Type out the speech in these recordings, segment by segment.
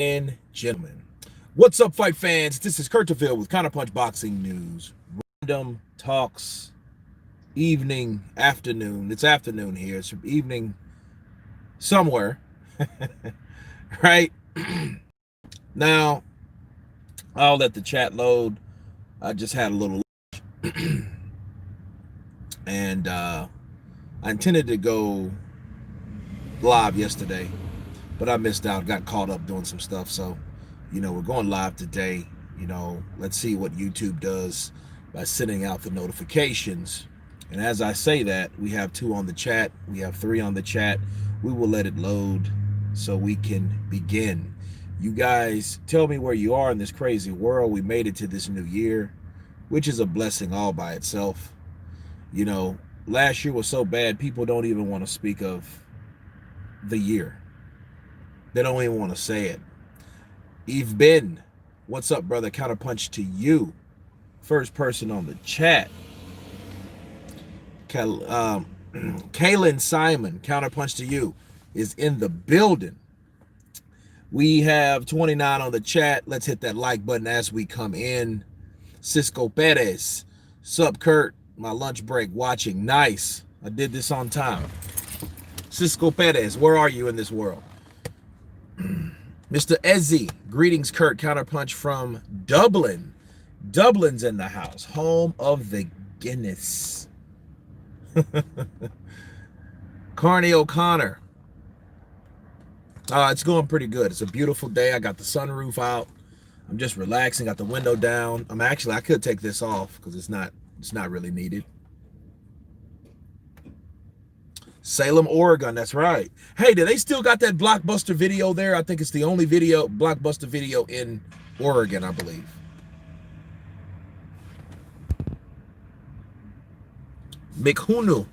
And gentlemen, what's up, fight fans? This is Counterpunch with Counterpunch Boxing News. Random talks, evening, afternoon. It's afternoon here. It's evening somewhere, right? Now, I'll let the chat load. I just had a little and I intended to go live yesterday, but I missed out, got caught up doing some stuff. So, we're going live today. Let's see what YouTube does by sending out the notifications. And as I say that, we have 2 on the chat. We have 3 on the chat. We will let it load so we can begin. You guys tell me where you are in this crazy world. We made it to this new year, which is a blessing all by itself. Last year was so bad, people don't even want to speak of the year. They don't even want to say it. Eve Ben, what's up, brother? Counterpunch to you. First person on the chat. Kaylin Simon, Counterpunch to you, is in the building. We have 29 on the chat. Let's hit that like button as we come in. Cisco Perez, sup Kurt, my lunch break watching. Nice. I did this on time. Cisco Perez, where are you in this world? Mr. Ezzy, greetings Kurt, Counterpunch from Dublin. Dublin's in the house, home of the Guinness. Carney O'Connor. It's going pretty good. It's a beautiful day. I got the sunroof out. I'm just relaxing, got the window down. I could take this off because it's not really needed. Salem, Oregon, that's right. Hey, do they still got that Blockbuster video there? I think it's the only Blockbuster video in Oregon, I believe. Mikhunu,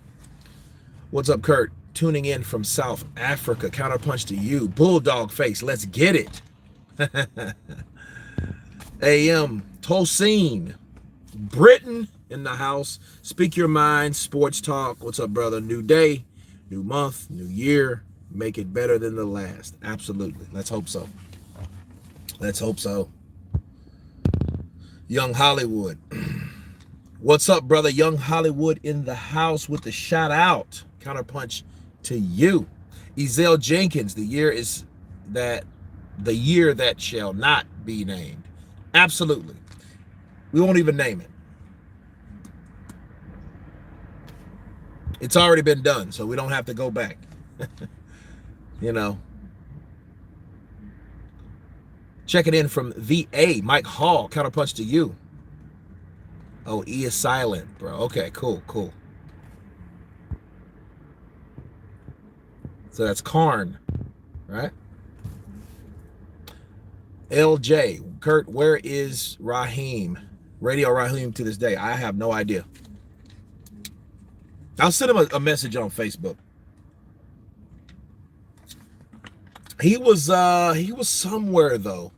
what's up, Kurt? Tuning in from South Africa. Counterpunch to you. Bulldog face, let's get it. AM Tolsine, Britain in the house. Speak your mind, sports talk. What's up, brother? New day, new month, new year. Make it better than the last. Absolutely. Let's hope so. Let's hope so. Young Hollywood. What's up, brother? Young Hollywood in the house with the shout out. Counterpunch to you. Ezel Jenkins, the year that shall not be named. Absolutely. We won't even name it. It's already been done, so we don't have to go back. Checking in from VA, Mike Hall, Counterpunch to you. Oh, E is silent, bro. Okay, cool. So that's Karn, right? LJ, Kurt, where is Raheem? Radio Raheem to this day. I have no idea. I'll send him a message on Facebook. He was somewhere though.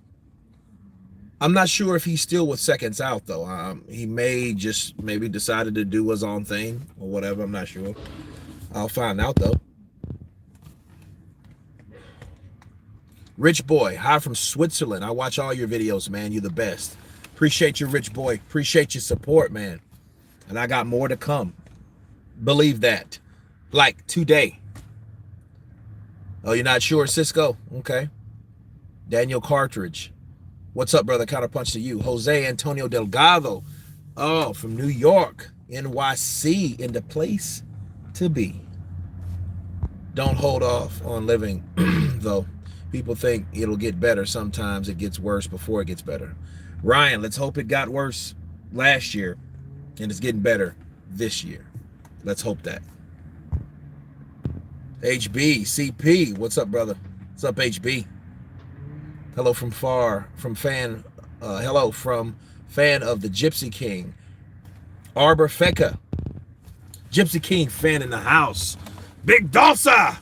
I'm not sure if he's still with Seconds Out though. He maybe decided to do his own thing or whatever. I'm not sure. I'll find out though. Rich Boy, hi from Switzerland. I watch all your videos, man. You're the best. Appreciate you, Rich Boy. Appreciate your support, man. And I got more to come. Believe that. Like today. Oh, you're not sure, Cisco? Okay. Daniel Cartridge. What's up, brother? Counterpunch to you. Jose Antonio Delgado. Oh, from New York. NYC, in the place to be. Don't hold off on living, though. People think it'll get better. Sometimes it gets worse before it gets better. Ryan, let's hope it got worse last year and it's getting better this year. Let's hope that. HB, CP, what's up, brother? What's up, HB? Hello from fan of the Gypsy King. Arbor Feka. Gypsy King fan in the house. Big Dosa!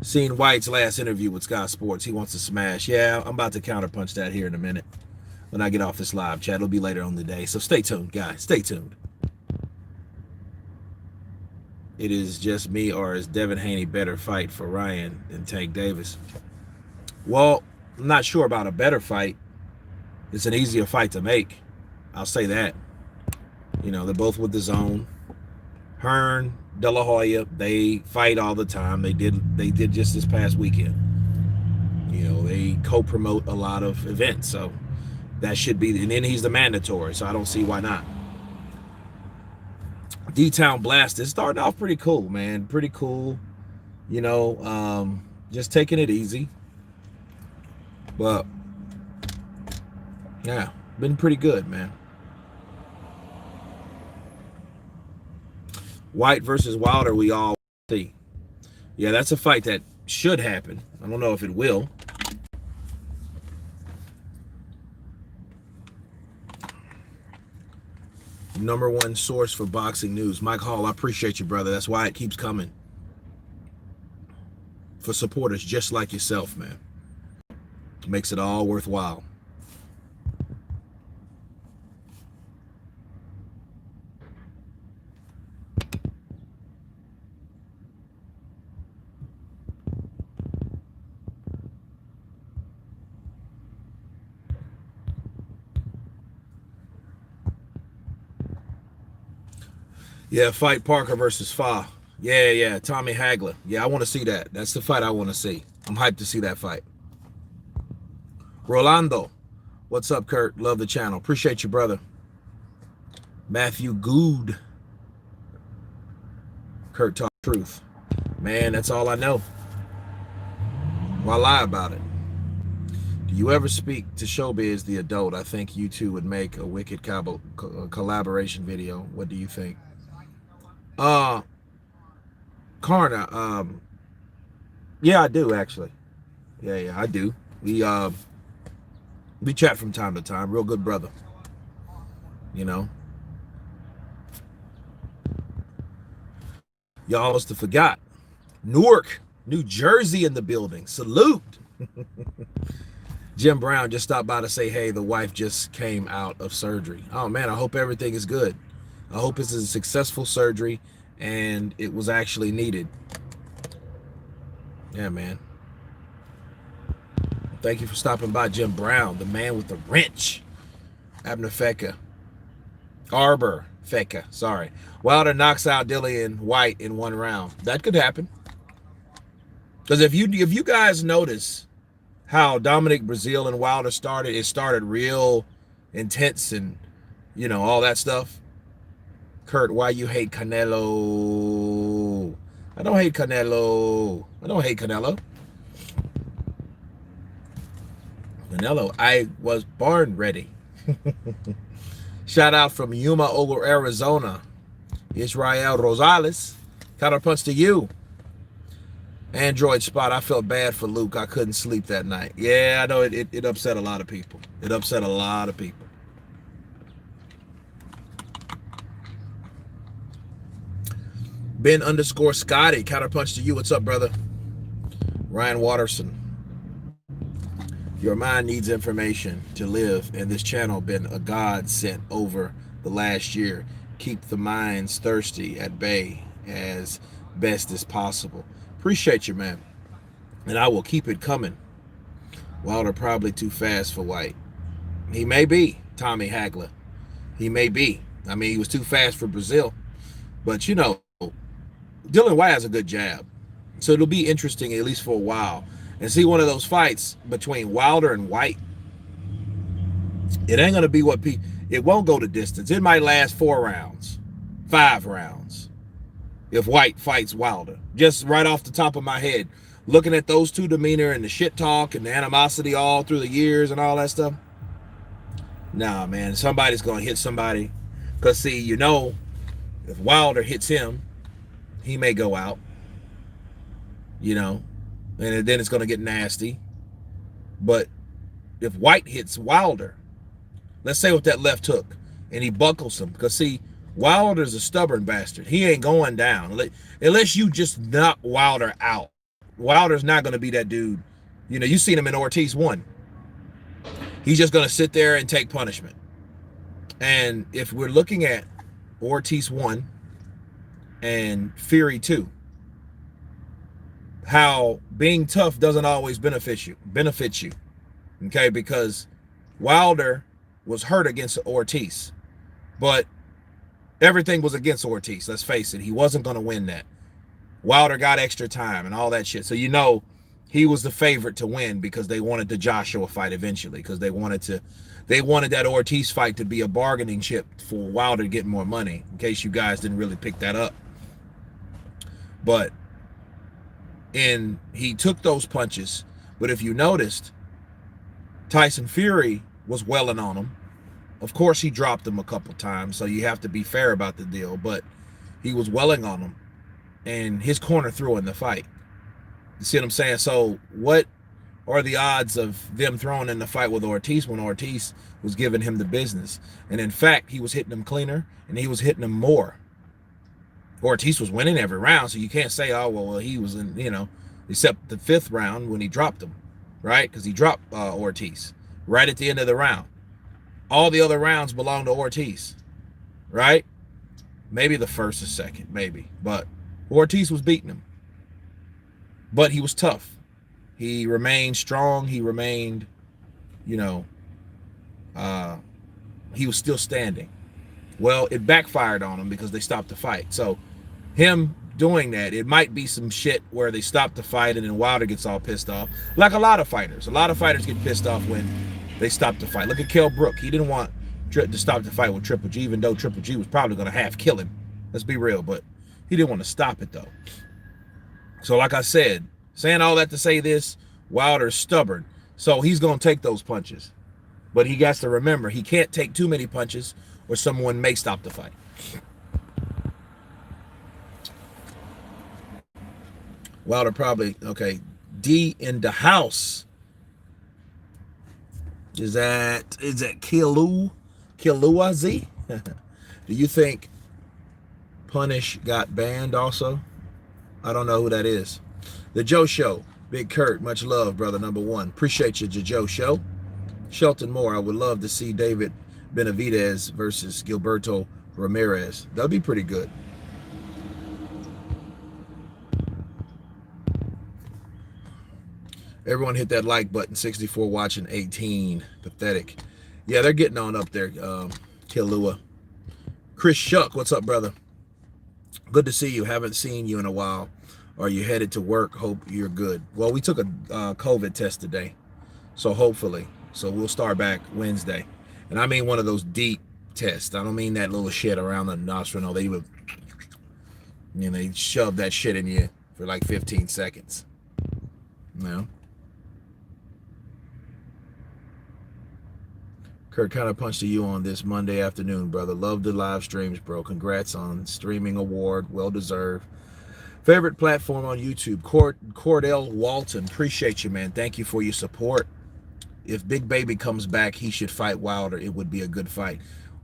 Seen White's last interview with Sky Sports. He wants to smash. Yeah, I'm about to counterpunch that here in a minute. When I get off this live chat, it'll be later on the day. So stay tuned, guys. Stay tuned. it is just me, or is Devin Haney better fight for Ryan than Tank Davis? Well, I'm not sure about a better fight. It's an easier fight to make. I'll say that. They're both with the zone. Hearn, De La Hoya, they fight all the time. They did just this past weekend. They co-promote a lot of events, so that should be. And then he's the mandatory, so I don't see why not. D-Town Blast is starting off pretty cool, man. Pretty cool. Just taking it easy. But yeah, been pretty good, man. White versus Wilder, we all see. Yeah, that's a fight that should happen. I don't know if it will. #1 source for boxing news. Mike Hall, I appreciate you, brother. That's why it keeps coming. For supporters just like yourself, man. It makes it all worthwhile. Yeah, fight Parker versus Fa. Yeah, Tommy Hagler. Yeah, I want to see that. That's the fight I want to see. I'm hyped to see that fight. Rolando. What's up, Kurt? Love the channel. Appreciate you, brother. Matthew Good. Kurt talk truth. Man, that's all I know. Why lie about it? Do you ever speak to Showbiz the adult? I think you two would make a wicked collaboration video. What do you think? Karna, yeah, I do actually. Yeah, I do. We chat from time to time. Real good brother. Y'all must have forgot. Newark, New Jersey in the building. Salute. Jim Brown just stopped by to say, hey, the wife just came out of surgery. Oh man, I hope everything is good. I hope this is a successful surgery and it was actually needed. Yeah, man. Thank you for stopping by, Jim Brown, the man with the wrench. Abner Feka. Arbor Feka, sorry. Wilder knocks out Dillian White in 1 round. That could happen. Because if you guys notice how Dominic Breazeale and Wilder started, it started real intense and, all that stuff. Kurt, why you hate Canelo? I don't hate Canelo. Canelo, I was born ready. Shout out from Yuma, Arizona. Israel Rosales. Counterpunch to you. Android Spot, I felt bad for Luke. I couldn't sleep that night. Yeah, I know it upset a lot of people. Ben_Scotty, Counterpunch to you. What's up, brother? Ryan Watterson. Your mind needs information to live, and this channel been a godsend over the last year. Keep the minds thirsty at bay as best as possible. Appreciate you, man. And I will keep it coming. Wilder probably too fast for White. He may be, Tommy Hagler. He may be. I mean, he was too fast for Breazeale. But, Dillian White has a good jab. So it'll be interesting, at least for a while. And see one of those fights between Wilder and White. It ain't going to be it won't go the distance. It might last 4 rounds, 5 rounds. If White fights Wilder. Just right off the top of my head. Looking at those two demeanor and the shit talk and the animosity all through the years and all that stuff. Nah, man. Somebody's going to hit somebody. Because, see, if Wilder hits him, he may go out. And then it's going to get nasty. But if White hits Wilder, let's say with that left hook, and he buckles him. Because, see, Wilder's a stubborn bastard. He ain't going down. Unless you just knock Wilder out. Wilder's not going to be that dude. You seen him in Ortiz 1. He's just going to sit there and take punishment. And if we're looking at Ortiz 1, and Fury too. How being tough doesn't always benefit you. Okay, because Wilder was hurt against Ortiz, but everything was against Ortiz. Let's face it, he wasn't going to win that. Wilder got extra time and all that shit. So he was the favorite to win because they wanted the Joshua fight eventually, because they wanted that Ortiz fight to be a bargaining chip for Wilder to get more money, in case you guys didn't really pick that up. But he took those punches. But if you noticed, Tyson Fury was welling on him. Of course, he dropped him a couple times, so you have to be fair about the deal. But he was welling on him, and his corner threw in the fight. You see what I'm saying? So what are the odds of them throwing in the fight with Ortiz when Ortiz was giving him the business? And in fact, he was hitting him cleaner, and he was hitting him more. Ortiz was winning every round, so you can't say, oh, well, he was in, except the 5th round when he dropped him, right? Because he dropped Ortiz right at the end of the round. All the other rounds belong to Ortiz, right? Maybe the 1st or 2nd, maybe. But Ortiz was beating him. But he was tough. He remained strong. He remained, he was still standing. Well, it backfired on him because they stopped the fight. So him doing that, it might be some shit where they stop the fight and then Wilder gets all pissed off. Like a lot of fighters. A lot of fighters get pissed off when they stop the fight. Look at Kell Brook. He didn't want to stop the fight with Triple G, even though Triple G was probably going to half kill him. Let's be real. But he didn't want to stop it, though. So like I said, saying all that to say this, Wilder's stubborn. So he's going to take those punches. But he has to remember, he can't take too many punches or someone may stop the fight. Wilder probably, okay. D in the house. Is that Kilua Z? Do you think Punish got banned also? I don't know who that is. The Joe Show. Big Kurt, much love, brother, number 1. Appreciate you, the Joe Show. Shelton Moore, I would love to see David Benavidez versus Gilberto Ramirez. That'd be pretty good. Everyone hit that like button. 64 watching, 18. Pathetic. Yeah, they're getting on up there. Kilua. Chris Shuck, what's up, brother? Good to see you. Haven't seen you in a while. Are you headed to work? Hope you're good. Well, we took a COVID test today, so hopefully. So we'll start back Wednesday. And I mean one of those deep tests. I don't mean that little shit around the nostril. No, they shove that shit in you for like 15 seconds. No. Kurt, Counterpunch to you on this Monday afternoon, brother. Love the live streams, bro. Congrats on streaming award. Well deserved. Favorite platform on YouTube, Cordell Walton. Appreciate you, man. Thank you for your support. If Big Baby comes back, he should fight Wilder. It would be a good fight.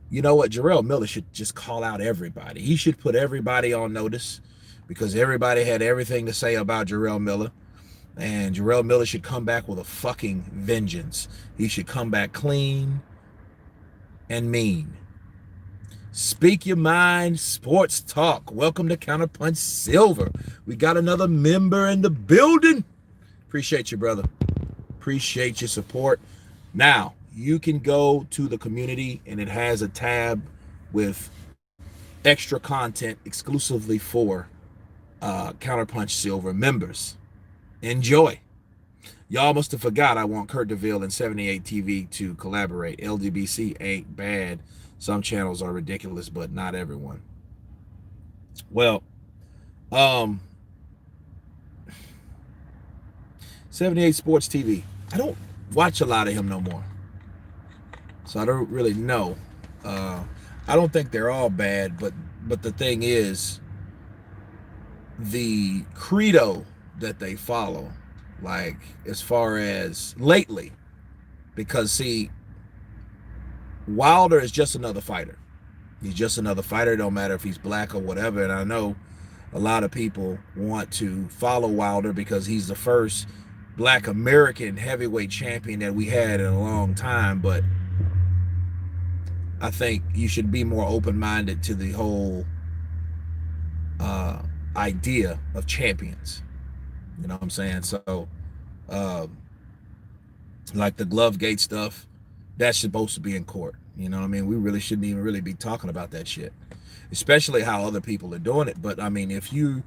You know what? Jarrell Miller should just call out everybody. He should put everybody on notice because everybody had everything to say about Jarrell Miller. And Jarrell Miller should come back with a fucking vengeance. He should come back clean and mean. Speak your mind, sports talk. Welcome to Counterpunch Silver. We got another member in the building. Appreciate you, brother. Appreciate your support. Now, you can go to the community and it has a tab with extra content exclusively for Counterpunch Silver members. Enjoy. Y'all must have forgot I want Kurt DeVille and 78 TV to collaborate. LDBC ain't bad. Some channels are ridiculous, but not everyone. Well, 78 Sports TV. I don't watch a lot of him no more, so I don't really know. I don't think they're all bad, but the thing is, the credo that they follow, like as far as lately, because see, Wilder is just another fighter. He's just another fighter. Don't matter if he's black or whatever. And I know a lot of people want to follow Wilder because he's the first black American heavyweight champion that we had in a long time. But I think you should be more open-minded to the whole uh, idea of champions. You know what I'm saying? So, um, like the glove gate stuff, that's supposed to be in court. You know what I mean? We really shouldn't even really be talking about that shit, especially how other people are doing it. But I mean, if you're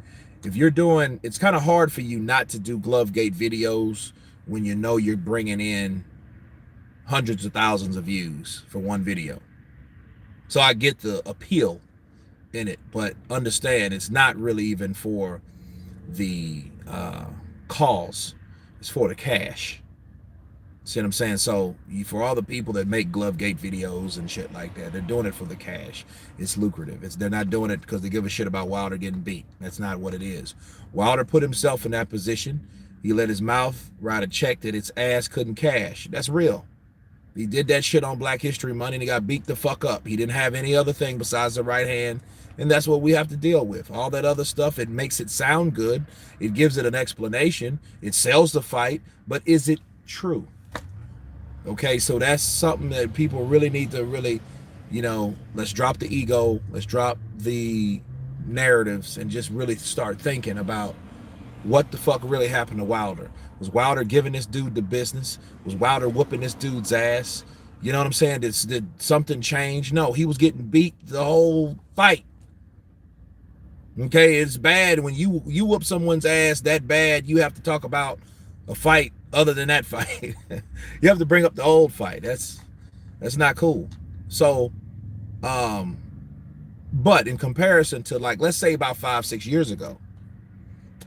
doing, it's kind of hard for you not to do glove gate videos when you know you're bringing in hundreds of thousands of views for one video. So I get the appeal in it, but understand it's not really even for the cause. It's for the cash. See what I'm saying? So for all the people that make glove gate videos and shit like that, they're doing it for the cash. It's lucrative. They're not doing it because they give a shit about Wilder getting beat. That's not what it is. Wilder put himself in that position. He let his mouth write a check that its ass couldn't cash. That's real. He did that shit on Black History Month and he got beat the fuck up. He didn't have any other thing besides the right hand. And that's what we have to deal with. All that other stuff, it makes it sound good. It gives it an explanation. It sells the fight. But is it true? Okay, so that's something that people really need to really, let's drop the ego. Let's drop the narratives and just really start thinking about what the fuck really happened to Wilder. Was Wilder giving this dude the business? Was Wilder whooping this dude's ass? You know what I'm saying? Did something change? No, he was getting beat the whole fight. Okay, it's bad when you whoop someone's ass that bad. You have to talk about a fight other than that fight. You have to bring up the old fight. That's not cool. So, but in comparison to, like, let's say about 5-6 years ago,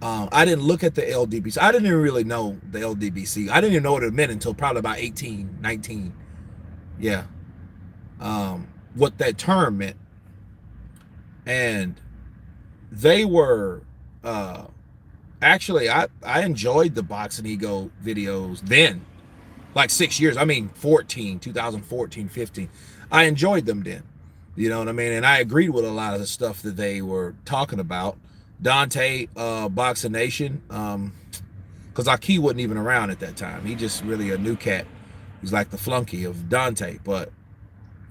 I didn't look at the LDBC. I didn't even really know the LDBC. I didn't even know what it meant until probably about 18, 19. Yeah. What that term meant. And they were, actually, I enjoyed the Boxing Ego videos then. Like 6 years. I mean, 2014, 15. I enjoyed them then. You know what I mean? And I agreed with a lot of the stuff that they were talking about. Dante, Boxing Nation, because Aki wasn't even around at that time. He just really a new cat. He's like the flunky of Dante. But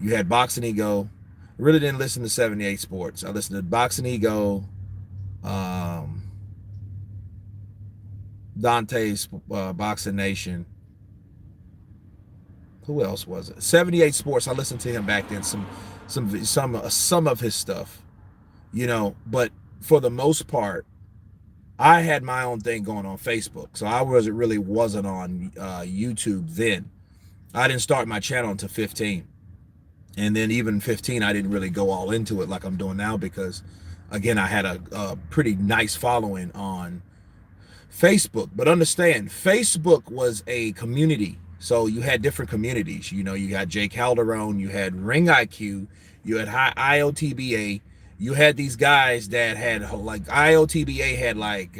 you had Boxing Ego. I really didn't listen to 78 Sports. I listened to Boxing Ego, Dante's Boxing Nation. Who else was it? 78 Sports. I listened to him back then. Some of his stuff, But for the most part, I had my own thing going on Facebook, so I wasn't on YouTube then. I didn't start my channel until 15, and then even 15, I didn't really go all into it like I'm doing now because, again, I had a pretty nice following on Facebook. But understand, Facebook was a community. So you had different communities. You had Jay Calderon, you had Ring IQ, you had IOTBA. You had these guys that had, like, IOTBA had like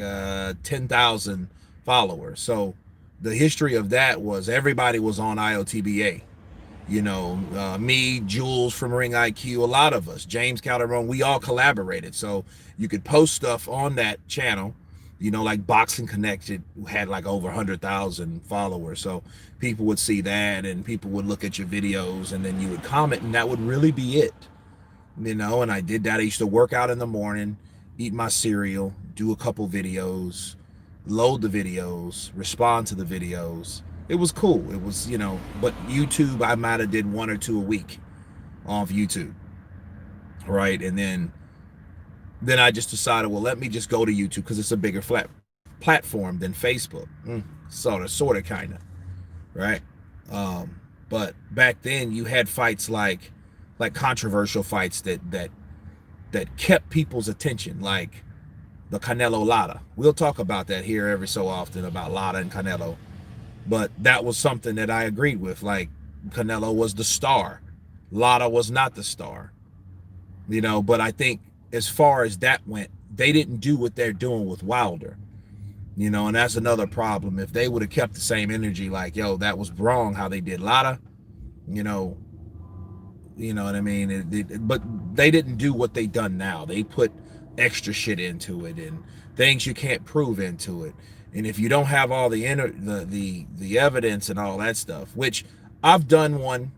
10,000 followers. So the history of that was everybody was on IOTBA. Me, Jules from Ring IQ, a lot of us, James Calderon, we all collaborated. So you could post stuff on that channel. Like Boxing Connected had like over 100,000 followers. So people would see that and people would look at your videos and then you would comment and that would really be it. And I did that. I used to work out in the morning, eat my cereal, do a couple videos, load the videos, respond to the videos. It was cool. It was, but YouTube, I might have did 1 or 2 a week off YouTube. Right. And then I just decided, well, let me just go to YouTube because it's a bigger platform than Facebook. Sort of, kind of, right? But back then you had fights like controversial fights that kept people's attention, like the Canelo Lara. We'll talk about that here every so often about Lara and Canelo. But that was something that I agreed with. Like, Canelo was the star. Lara was not the star. But I think as far as that went, they didn't do what they're doing with Wilder. And that's another problem. If they would have kept the same energy, like, yo, that was wrong how they did Lara, you know what I mean? But they didn't do what they done now. They put extra shit into it and things you can't prove into it. And if you don't have all the evidence and all that stuff, which I've done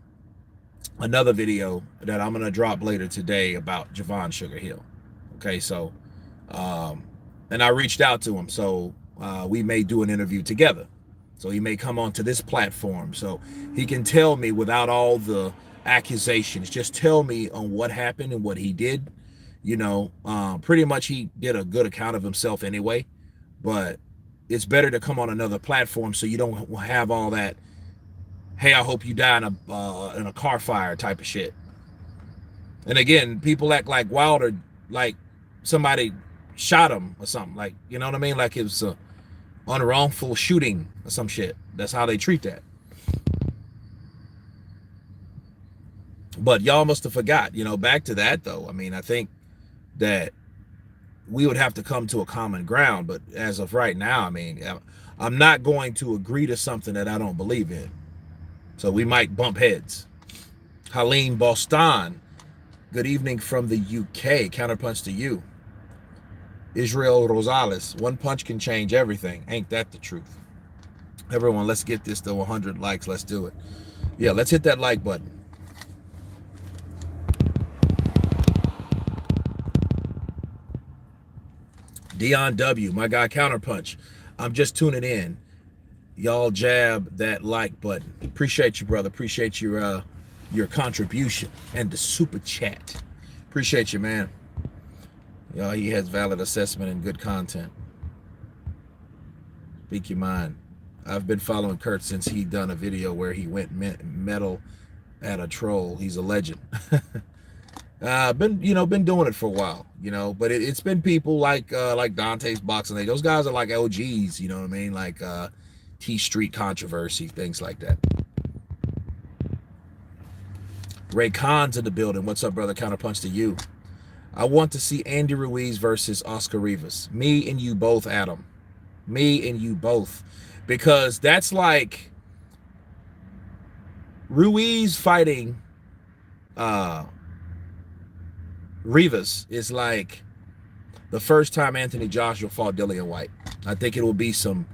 another video that I'm gonna drop later today about Javon Sugar Hill. Okay, so um, and I reached out to him, so we may do an interview together. So he may come onto this platform, so he can tell me without all the accusations. Just tell me on what happened and what he did. Pretty much he did a good account of himself anyway. But it's better to come on another platform so you don't have all that. Hey, I hope you die in a car fire type of shit. And again, people act like Wilder, like somebody shot him or something. Like, you know what I mean? Like it was a unwrongful shooting or some shit. That's how they treat that. But y'all must have forgot, back to that though. I mean, I think that we would have to come to a common ground. But as of right now, I mean, I'm not going to agree to something that I don't believe in. So we might bump heads. Halim Bostan, good evening from the UK. Counterpunch to you. Israel Rosales, one punch can change everything. Ain't that the truth? Everyone, let's get this to 100 likes. Let's do it. Yeah, let's hit that like button. Dion W, my guy Counterpunch. I'm just tuning in. Y'all jab that like button. Appreciate you, brother. Appreciate your contribution and the super chat. Appreciate you, man. Y'all, he has valid assessment and good content. Speak your mind. I've been following Kurt since he done a video where he went metal at a troll. He's a legend. Been doing it for a while, but it's been people like Dante's Boxing Day. Those guys are like OGs, you know what I mean? Like T Street Controversy, things like that. Ray Khan's in the building. What's up, brother? Counterpunch to you. I want to see Andy Ruiz versus Oscar Rivas. Me and you both, Adam. Me and you both. Because that's like Ruiz fighting Rivas is like the first time Anthony Joshua fought Dillian White. I think it will be some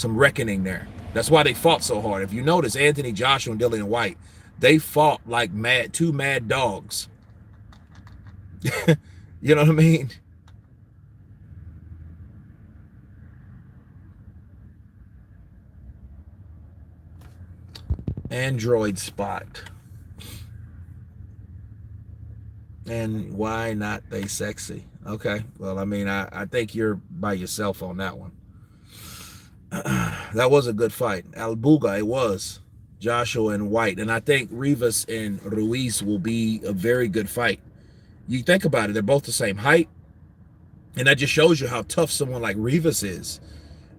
reckoning there. That's why they fought so hard. If you notice, Anthony Joshua and Dillian White, they fought like two mad dogs. You know what I mean? Android Spot. And why not they sexy? Okay, well, I mean, I think you're by yourself on that one. That was a good fight. Albuga, it was. Joshua and White. And I think Rivas and Ruiz will be a very good fight. You think about it, they're both the same height. And that just shows you how tough someone like Rivas is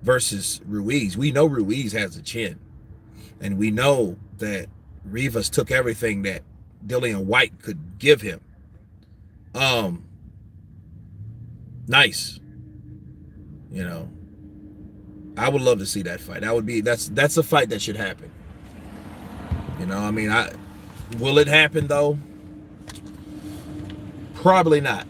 versus Ruiz. We know Ruiz has a chin. And we know that Rivas took everything that Dillian White could give him. Nice. I would love to see that fight. That's a fight that should happen. I mean, will it happen though? Probably not.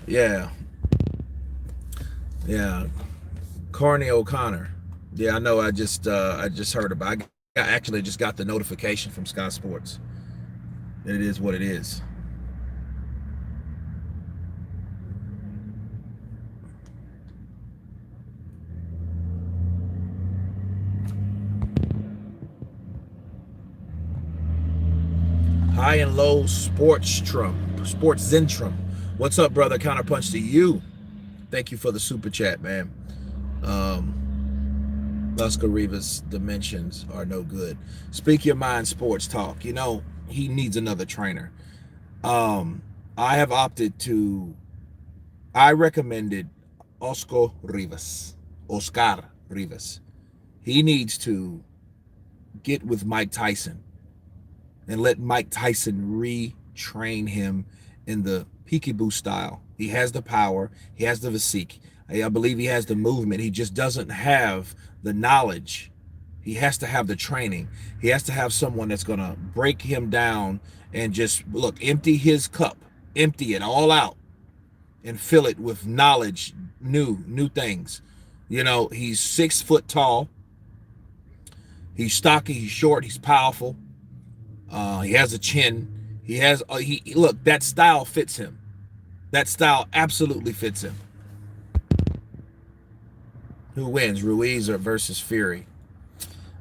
Yeah. Carney O'Connor. Yeah, I know. I just heard about. I actually just got the notification from Sky Sports. It is what it is. High and low sports Zentrum. What's up, brother? Counterpunch to you. Thank you for the super chat, man. Oscar Rivas' dimensions are no good. Speak your mind, sports talk. He needs another trainer. I have opted to. I recommended Oscar Rivas. He needs to get with Mike Tyson and let Mike Tyson retrain him in the peekaboo style. He has the power. He has the physique. I believe he has the movement. He just doesn't have the knowledge. He has to have the training. He has to have someone that's going to break him down and just, empty his cup. Empty it all out and fill it with knowledge, new things. He's 6 foot tall. He's stocky, he's short, he's powerful. He has a chin. He has he look, that style fits him. That style absolutely fits him. Who wins, Ruiz or versus Fury?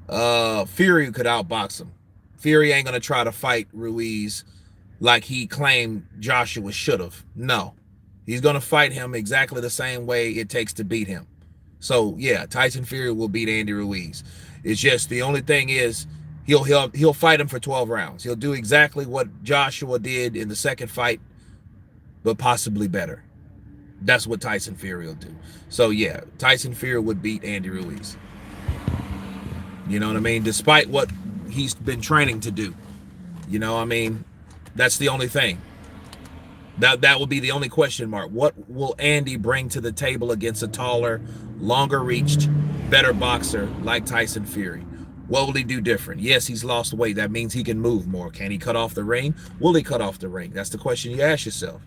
Fury could outbox him. Fury ain't gonna try to fight Ruiz like he claimed Joshua should have. No, he's gonna fight him exactly the same way it takes to beat him. So yeah, Tyson Fury will beat Andy Ruiz. It's just the only thing is he'll fight him for 12 rounds. He'll do exactly what Joshua did in the second fight, but possibly better. That's what Tyson Fury will do. So yeah, Tyson Fury would beat Andy Ruiz. You know what I mean? Despite what he's been training to do. You know what I mean? That's the only thing. That will be the only question mark. What will Andy bring to the table against a taller, longer reached, better boxer like Tyson Fury? What will he do different? Yes, he's lost weight. That means he can move more. Can he cut off the ring? Will he cut off the ring? That's the question you ask yourself.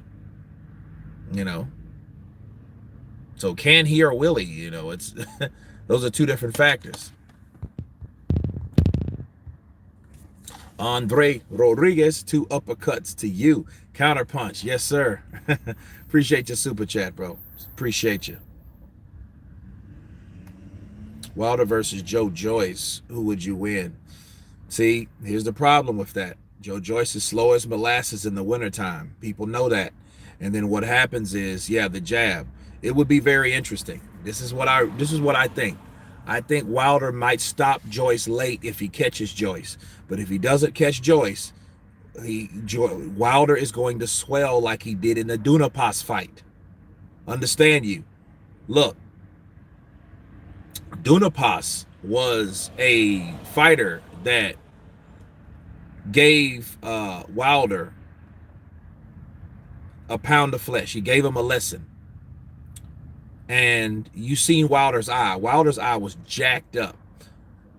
You know? So can he or will he? You know, it's those are two different factors. Andre Rodriguez, 2 uppercuts to you. Counterpunch. Yes, sir. Appreciate your super chat, bro. Appreciate you. Wilder versus Joe Joyce. Who would you win? See, here's the problem with that. Joe Joyce is slow as molasses in the wintertime. People know that. And then what happens is, yeah, the jab. It would be very interesting. This is what I think. I think Wilder might stop Joyce late if he catches Joyce. But if he doesn't catch Joyce, Wilder is going to swell like he did in the Dunapas fight. Understand you. Look, Dunapas was a fighter that gave Wilder a pound of flesh. He gave him a lesson. And you seen Wilder's eye. Wilder's eye was jacked up.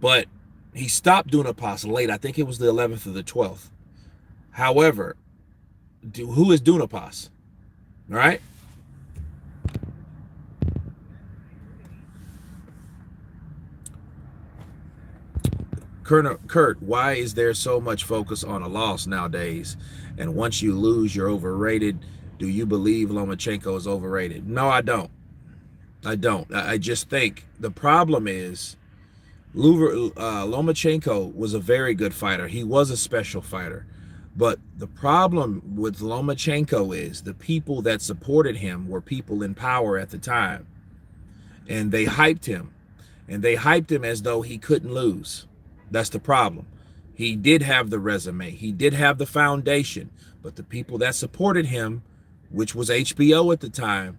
But he stopped Dunapas late. I think it was the 11th or the 12th. However, who is Dunapas? All right? Kurt, why is there so much focus on a loss nowadays? And once you lose, you're overrated. Do you believe Lomachenko is overrated? No, I don't. I don't. I just think the problem is Lomachenko was a very good fighter. He was a special fighter. But the problem with Lomachenko is the people that supported him were people in power at the time. And they hyped him. And they hyped him as though he couldn't lose. That's the problem. He did have the resume. He did have the foundation. But the people that supported him, which was HBO at the time,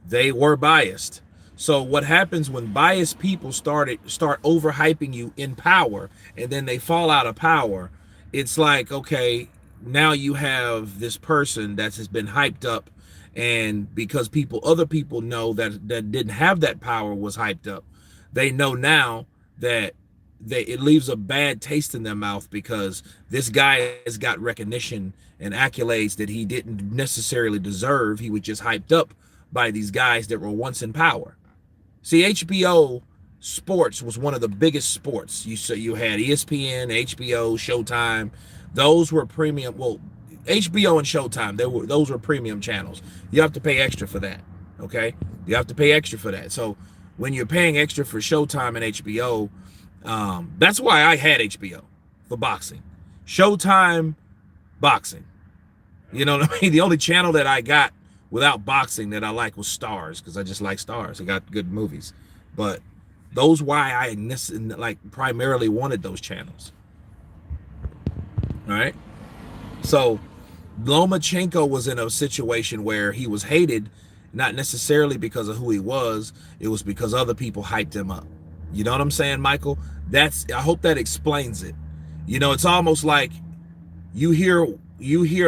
they were biased. So what happens when biased people start overhyping you in power and then they fall out of power, it's like, okay, now you have this person that has been hyped up, and because other people know that didn't have that power was hyped up, they know now that it leaves a bad taste in their mouth because this guy has got recognition and accolades that he didn't necessarily deserve. He was just hyped up by these guys that were once in power. See, HBO Sports was one of the biggest sports. You had ESPN, HBO, Showtime. Those were premium. Well, HBO and Showtime, those were premium channels. You have to pay extra for that. Okay, you have to pay extra for that. So when you're paying extra for Showtime and HBO, that's why I had HBO for boxing. Showtime, boxing. You know what I mean? The only channel that I got without boxing that I like was Stars, because I just like Stars. I got good movies. But those why I primarily wanted those channels. All right. So Lomachenko was in a situation where he was hated, not necessarily because of who he was. It was because other people hyped him up. You know what I'm saying, Michael? I hope that explains it. You know, it's almost like you hear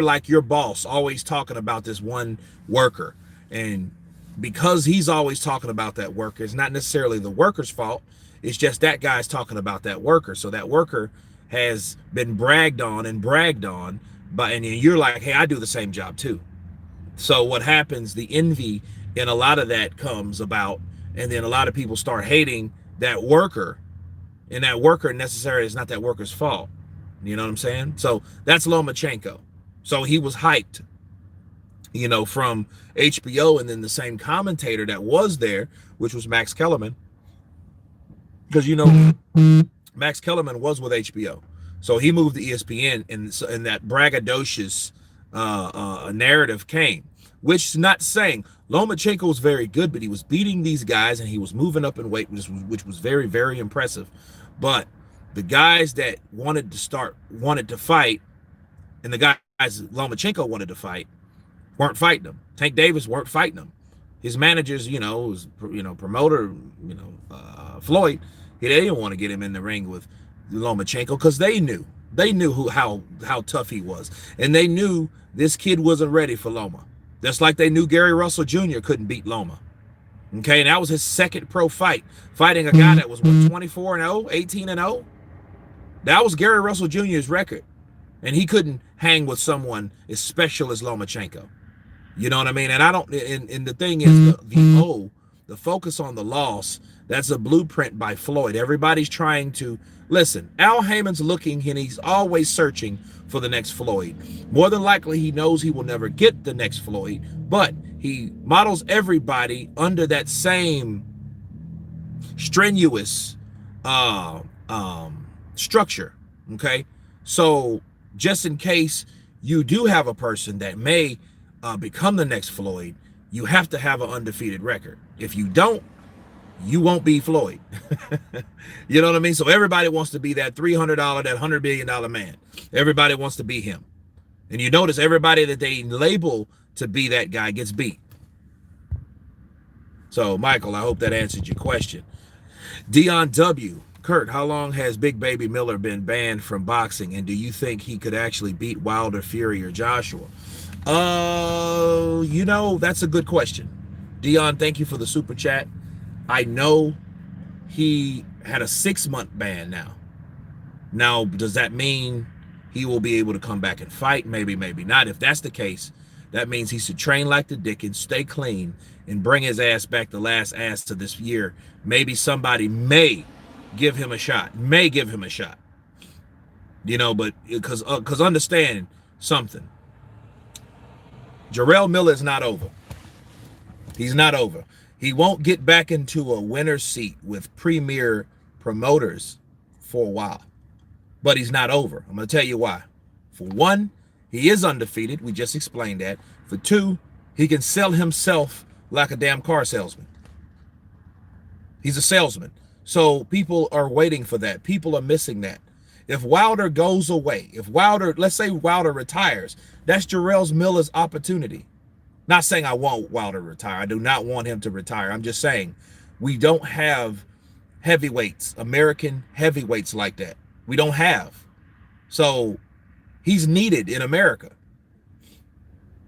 like your boss always talking about this one worker, and because he's always talking about that worker, it's not necessarily the worker's fault. It's just that guy's talking about that worker. So that worker has been bragged on, and you're like, hey, I do the same job too. So what happens, the envy and a lot of that comes about, and then a lot of people start hating that worker And that worker necessarily is not that worker's fault. You know what I'm saying? So that's Lomachenko. So he was hyped, from HBO, and then the same commentator that was there, which was Max Kellerman, because Max Kellerman was with HBO, so he moved to ESPN, and that braggadocious narrative came, which is not saying Lomachenko was very good, but he was beating these guys and he was moving up in weight, which was very, very impressive. But the guys that wanted to fight, and the guys Lomachenko wanted to fight, weren't fighting him. Tank Davis weren't fighting him. His managers, promoter, Floyd, they didn't want to get him in the ring with Lomachenko because they knew how tough he was, and they knew this kid wasn't ready for Loma. Just like they knew Gary Russell Jr. couldn't beat Loma. Okay, and that was his second pro fight, fighting a guy that was 24-0, 18-0. That was Gary Russell Jr.'s record, and he couldn't hang with someone as special as Lomachenko. You know what I mean? And I don't. And the thing is, the focus on the loss. That's a blueprint by Floyd. Everybody's trying to listen. Al Heyman's looking, and he's always searching for the next Floyd. More than likely, he knows he will never get the next Floyd, but he models everybody under that same strenuous structure. Okay, so just in case you do have a person that may become the next Floyd, you have to have an undefeated record. If you don't, you won't be Floyd. You know what I mean? So everybody wants to be that $300, that $100 billion man. Everybody wants to be him. And you notice everybody that they label to be that guy gets beat. So, Michael, I hope that answered your question. Dion W. Kurt, how long has Big Baby Miller been banned from boxing? And do you think he could actually beat Wilder, Fury, or Joshua? That's a good question. Dion, thank you for the super chat. I know he had a 6-month ban now. Now, does that mean he will be able to come back and fight? Maybe, maybe not. If that's the case, that means he should train like the Dickens, stay clean, and bring his ass back the last ass to this year. Maybe somebody may give him a shot. But because understand something. Jarrell Miller is not over. He's not over. He won't get back into a winner's seat with premier promoters for a while. But he's not over. I'm going to tell you why. For one, he is undefeated. We just explained that. For two, he can sell himself like a damn car salesman. He's a salesman. So people are waiting for that. People are missing that. If Wilder goes away, let's say Wilder retires, that's Jarrell Miller's opportunity. Not saying I want Wilder to retire. I do not want him to retire. I'm just saying we don't have heavyweights, American heavyweights like that. We don't have. So he's needed in America.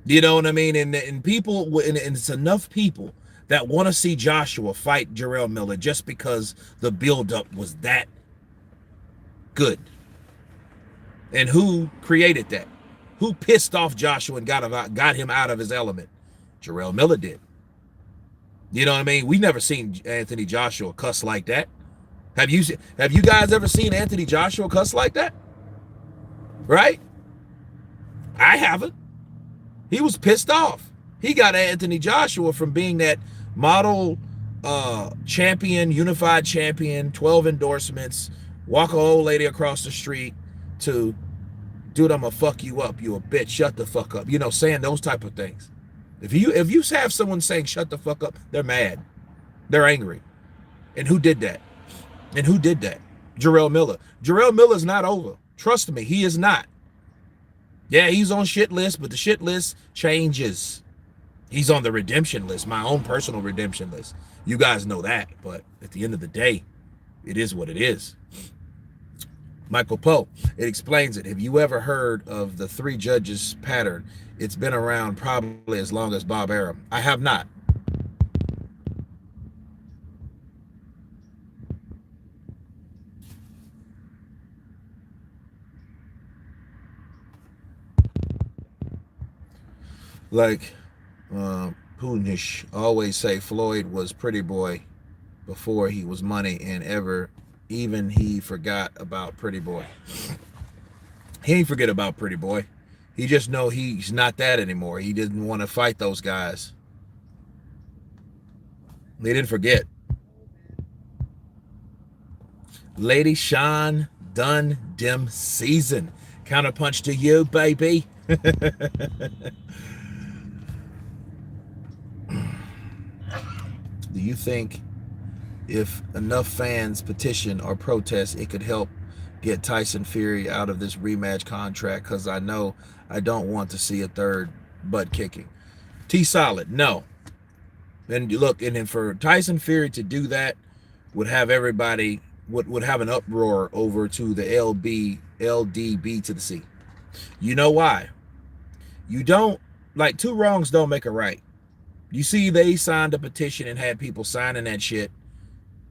You know what I mean? And people, and it's enough people that want to see Joshua fight Jarrell Miller just because the buildup was that good. And who created that? Who pissed off Joshua and got him out of his element? Jarrell Miller did. You know what I mean? We never seen Anthony Joshua cuss like that. Have you guys ever seen Anthony Joshua cuss like that? Right? I haven't. He was pissed off. He got Anthony Joshua from being that model champion, unified champion, 12 endorsements, walk an old lady across the street, to, dude, I'm gonna fuck you up, you a bitch, shut the fuck up. Saying those type of things. If you have someone saying shut the fuck up, they're mad. They're angry. And who did that? Jarrell Miller. Jarrell Miller's not over. Trust me, he is not. Yeah, he's on shit list, but the shit list changes. He's on the redemption list, my own personal redemption list. You guys know that, but at the end of the day, it is what it is. Michael Poe, it explains it. Have you ever heard of the 3 judges pattern? It's been around probably as long as Bob Arum. I have not. Like Punish always say, Floyd was pretty boy before he was money and ever even he forgot about Pretty Boy. He ain't forget about Pretty Boy. He just know he's not that anymore. He didn't want to fight those guys. They didn't forget. Lady Sean done dim season. Counterpunch to you, baby. Do you think if enough fans petition or protest, it could help get Tyson Fury out of this rematch contract? Because I know I don't want to see a third butt kicking. T Solid, no. And look, and then for Tyson Fury to do that would have everybody would have an uproar over to the LDB to the C. You know why? You don't like two wrongs don't make a right. You see, they signed a petition and had people signing that shit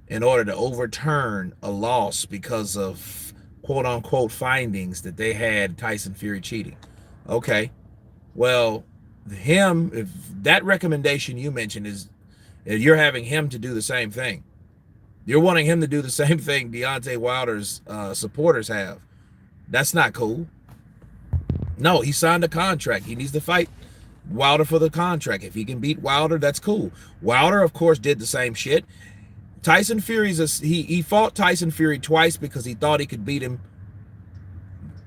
in order to overturn a loss because of quote unquote findings that they had Tyson Fury cheating. Okay. Well, if that recommendation you mentioned is you're having him to do the same thing. You're wanting him to do the same thing Deontay Wilder's supporters have. That's not cool. No, he signed a contract. He needs to fight Wilder for the contract. If he can beat Wilder, that's cool. Wilder, of course, did the same shit. Tyson Fury's he fought Tyson Fury twice because he thought he could beat him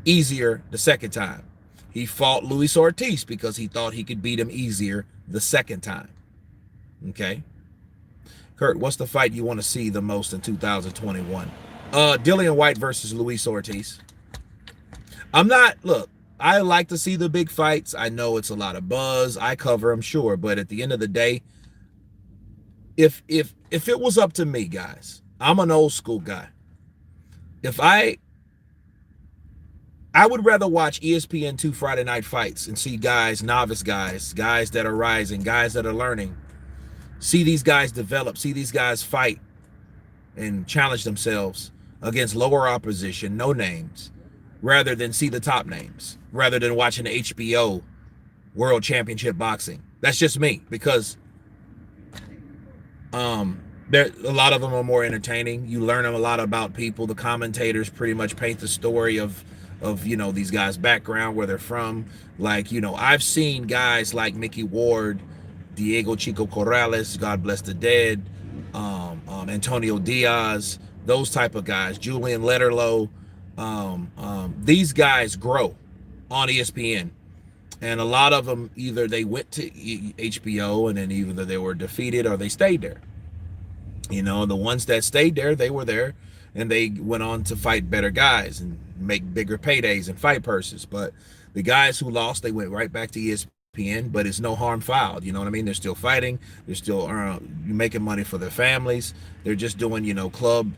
easier the second time. He fought Luis Ortiz because he thought he could beat him easier the second time. Okay. Kurt, what's the fight you want to see the most in 2021? Dillian White versus Luis Ortiz. I like to see the big fights. I know it's a lot of buzz. I cover them, sure, but at the end of the day, if it was up to me, guys, I'm an old school guy. If I would rather watch ESPN2 Friday Night Fights and see guys, novice guys that are rising, guys that are learning, see these guys develop, see these guys fight and challenge themselves against lower opposition, no names, rather than see the top names, rather than watching the HBO World Championship Boxing. That's just me, because a lot of them are more entertaining. You learn a lot about people. The commentators pretty much paint the story of these guys' background, where they're from. Like, I've seen guys like Mickey Ward, Diego Chico Corrales, God bless the dead, Antonio Diaz, those type of guys, Julian Letterlow. These guys grow on ESPN, and a lot of them either they went to HBO and then either they were defeated or they stayed there. The ones that stayed there, they were there and they went on to fight better guys and make bigger paydays and fight purses. But the guys who lost, they went right back to ESPN, but it's no harm fouled. You know what I mean? They're still fighting. They're still making money for their families. They're just doing, club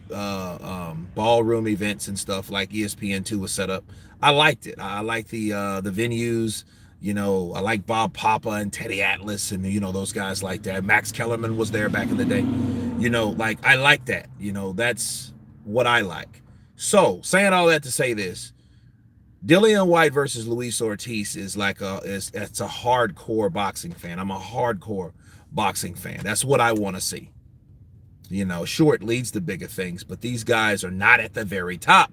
ballroom events and stuff like ESPN2 was set up. I liked it. I like the venues. I like Bob Papa and Teddy Atlas and, those guys like that. Max Kellerman was there back in the day. I like that. That's what I like. So, saying all that to say this, Dillian White versus Luis Ortiz is it's a hardcore boxing fan. I'm a hardcore boxing fan. That's what I want to see. Sure, it leads to bigger things, but these guys are not at the very top,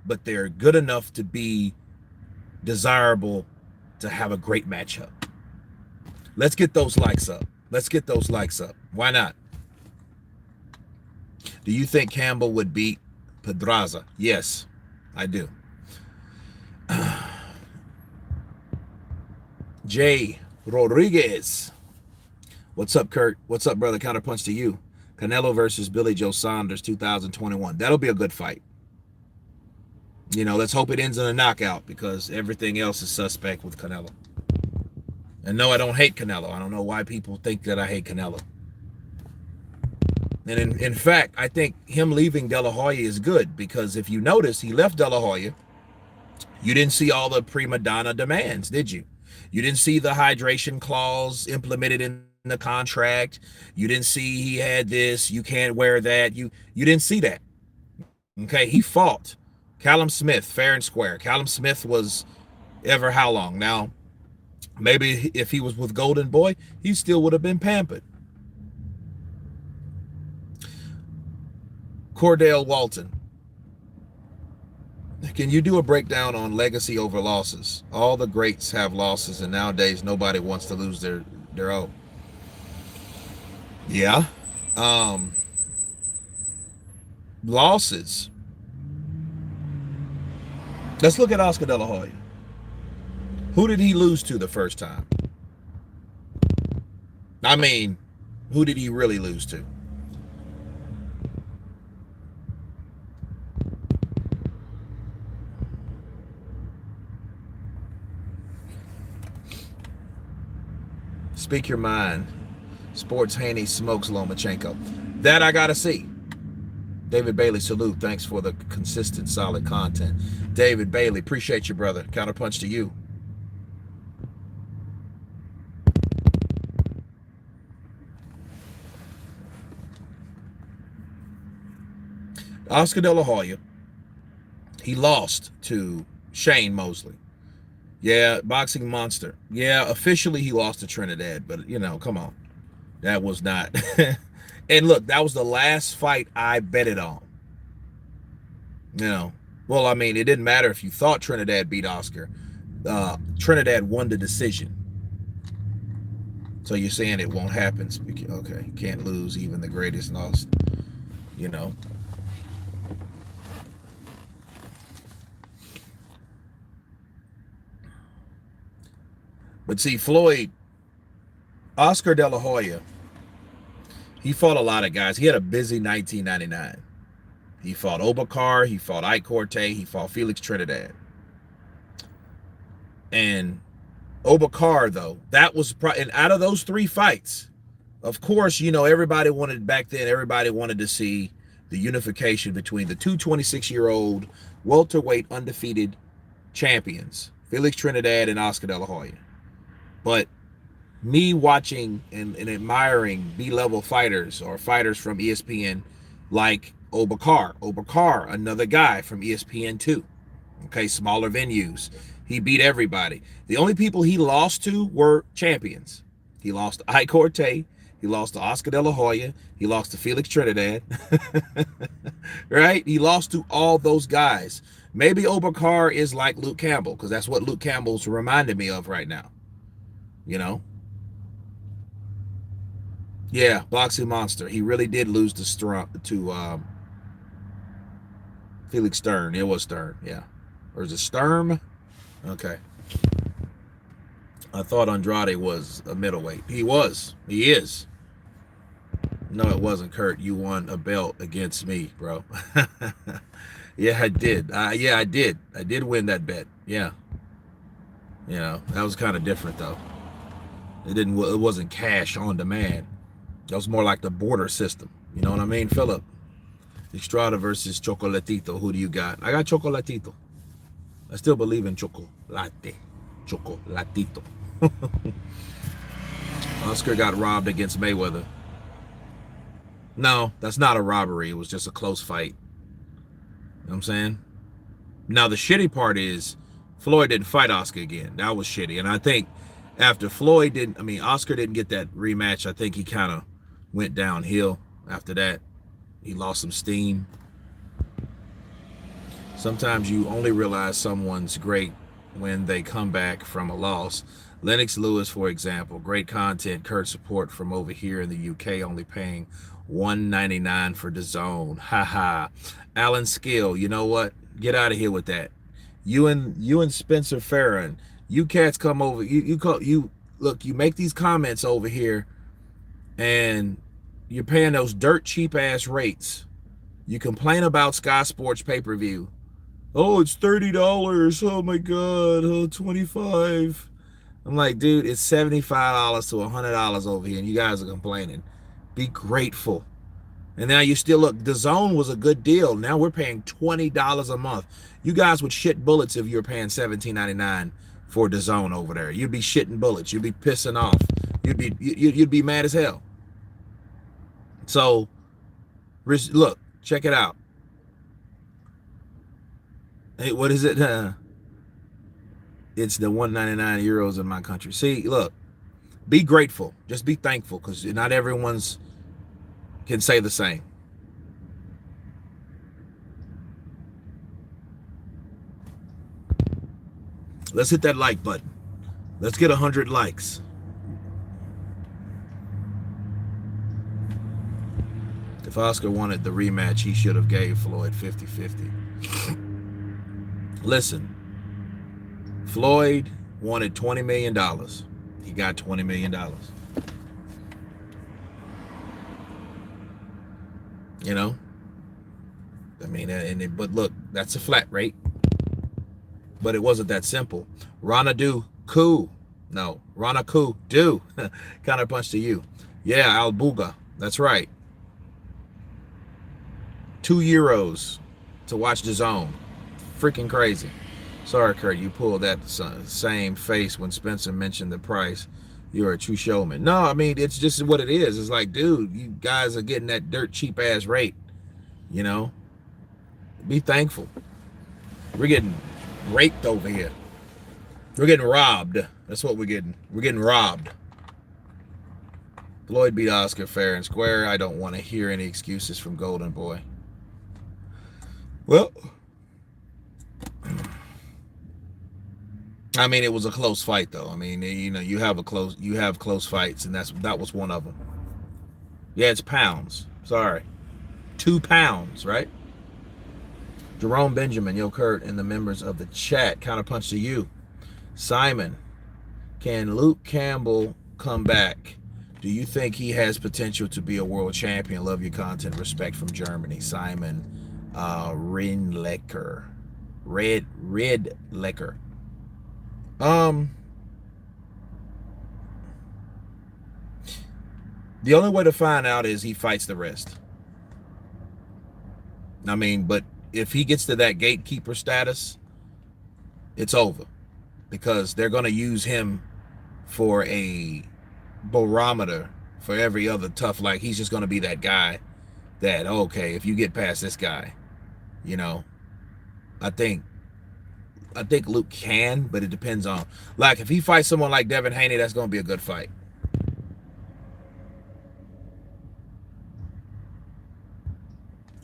but they're good enough to be desirable to have a great matchup. Let's get those likes up. Why not? Do you think Campbell would beat Pedraza? Yes, I do. Jay Rodriguez. What's up, Kurt? What's up, brother? Counterpunch to you. Canelo versus Billy Joe Saunders 2021. That'll be a good fight. Let's hope it ends in a knockout, because everything else is suspect with Canelo. And no, I don't hate Canelo. I don't know why people think that I hate Canelo. And in fact, I think him leaving De La Hoya is good, because if you notice, he left De La Hoya. You didn't see all the prima donna demands, did you? You didn't see the hydration clause implemented in the contract. You didn't see he had this, you can't wear that. You didn't see that. Okay, he fought Callum Smith fair and square. Callum Smith was ever how long? Now, maybe if he was with Golden Boy, he still would have been pampered. Cordell Walton. Can you do a breakdown on legacy over losses? All the greats have losses, and nowadays nobody wants to lose their own. Yeah. Um, Losses. Let's look at Oscar De La Hoya. Who did he lose to the first time? I mean, who did he really lose to? Speak your mind. Sports Haney smokes Lomachenko. That I gotta see. David Bailey, salute. Thanks for the consistent, solid content. David Bailey, appreciate you, brother. Counterpunch to you. Oscar De La Hoya, he lost to Shane Mosley. Yeah, boxing monster. Yeah, officially he lost to Trinidad, but come on. That was not. And look, that was the last fight I betted on. Well, I mean, it didn't matter if you thought Trinidad beat Oscar. Trinidad won the decision. So you're saying it won't happen. Okay, can't lose, even the greatest lost. But see, Oscar De La Hoya, he fought a lot of guys. He had a busy 1999. He fought Obakar, he fought Ike Corte, he fought Felix Trinidad. And Obakar, though, and out of those 3 fights, of course, everybody wanted to see the unification between the two 26-year-old welterweight undefeated champions, Felix Trinidad and Oscar De La Hoya. But me watching and admiring B-level fighters or fighters from ESPN like Obakar, another guy from ESPN2. Okay, smaller venues. He beat everybody. The only people he lost to were champions. He lost to Ike Corte. He lost to Oscar De La Hoya. He lost to Felix Trinidad. Right? He lost to all those guys. Maybe Obakar is like Luke Campbell, because that's what Luke Campbell's reminding me of right now. Yeah, boxing monster. He really did lose to Felix Stern. It was Stern, yeah. Or is it Sturm? Okay. I thought Andrade was a middleweight. He was. He is. No, it wasn't, Kurt. You won a belt against me, bro. Yeah, I did. I did. I did win that bet. Yeah. That was kind of different, though. It wasn't cash on demand. That was more like the border system. You know what I mean, Philip? Estrada versus Chocolatito. Who do you got? I got Chocolatito. I still believe in Chocolatito. Oscar got robbed against Mayweather. No, that's not a robbery. It was just a close fight. You know what I'm saying? Now, the shitty part is Floyd didn't fight Oscar again. That was shitty. And I think after Oscar didn't get that rematch, I think he kind of went downhill after that. He lost some steam. Sometimes you only realize someone's great when they come back from a loss. Lennox Lewis, for example, great content, Kurt support from over here in the UK, only paying $1.99 for DAZN. Haha. Alan Skill, you know what? Get out of here with that. You and Spencer Farron, you cats come over. You make these comments over here, and you're paying those dirt cheap ass rates. You complain about Sky Sports pay-per-view. Oh, it's $30. Oh my God. Oh, $25. I'm like, dude, it's $75 to $100 over here, and you guys are complaining. Be grateful. And now you still look. DAZN was a good deal. Now we're paying $20 a month. You guys would shit bullets if you were paying $17.99 for DAZN over there. You'd be shitting bullets. You'd be pissing off. You'd be mad as hell. So, look, check it out. Hey, what is it? It's the 199 euros in my country. See, look, be grateful. Just be thankful, because not everyone's can say the same. Let's hit that like button. Let's get 100 likes. If Oscar wanted the rematch, he should have gave Floyd 50-50. Listen, Floyd wanted $20 million. He got $20 million. You know, I mean, but look, that's a flat rate. But it wasn't that simple. Rana do coup. No, Rana coup do. Counterpunch to you. Yeah, Albuga. That's right. €2 to watch the zone. Freaking crazy. Sorry, Kurt, you pulled that same face when Spencer mentioned the price. You're a true showman. No, I mean, it's just what it is. It's like, dude, you guys are getting that dirt cheap ass rate. You know, be thankful. We're getting raped over here. We're getting robbed. That's what we're getting. We're getting robbed. Floyd beat Oscar fair and square. I don't want to hear any excuses from Golden Boy. Well, I mean, it was a close fight, though. I mean, you have close fights, and that was one of them. Yeah, it's pounds. Sorry, 2 pounds, right? Jerome Benjamin, Yo Kurt, and the members of the chat. Counterpunch to you, Simon. Can Luke Campbell come back? Do you think he has potential to be a world champion? Love your content. Respect from Germany. Simon Rinlecker. Red Lecker. Um, the only way to find out is he fights the rest. I mean, but if he gets to that gatekeeper status, it's over because they're going to use him for a barometer for every other tough. Like he's just going to be that guy that, okay, if you get past this guy, you know, I think Luke can, but it depends on, like, if he fights someone like Devin Haney, that's going to be a good fight.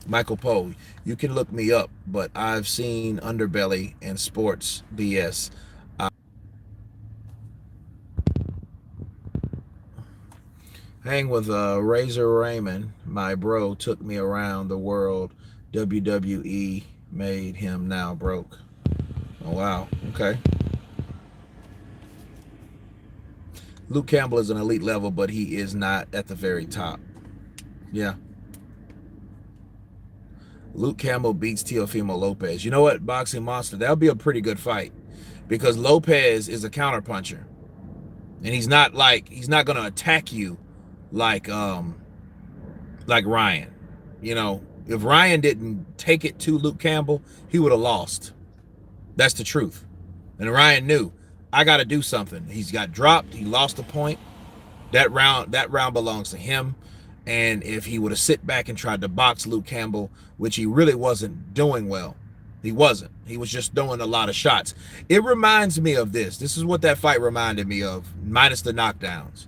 Michael Poe, you can look me up, but I've seen Underbelly and Sports BS. Hang with Razor Raymond, my bro, took me around the world. WWE made him now broke. Oh, wow. Okay. Luke Campbell is an elite level, but he is not at the very top. Yeah. Luke Campbell beats Teofimo Lopez. You know what, Boxing Monster? That'll be a pretty good fight because Lopez is a counterpuncher, and he's not going to attack you like Ryan. You know, if Ryan didn't take it to Luke Campbell, he would have lost. That's the truth. And Ryan knew, I got to do something. He's got dropped. He lost a point. That round belongs to him. And if he would have sit back and tried to box Luke Campbell, which he really wasn't doing well, he wasn't. He was just throwing a lot of shots. It reminds me of this. This is what that fight reminded me of, minus the knockdowns.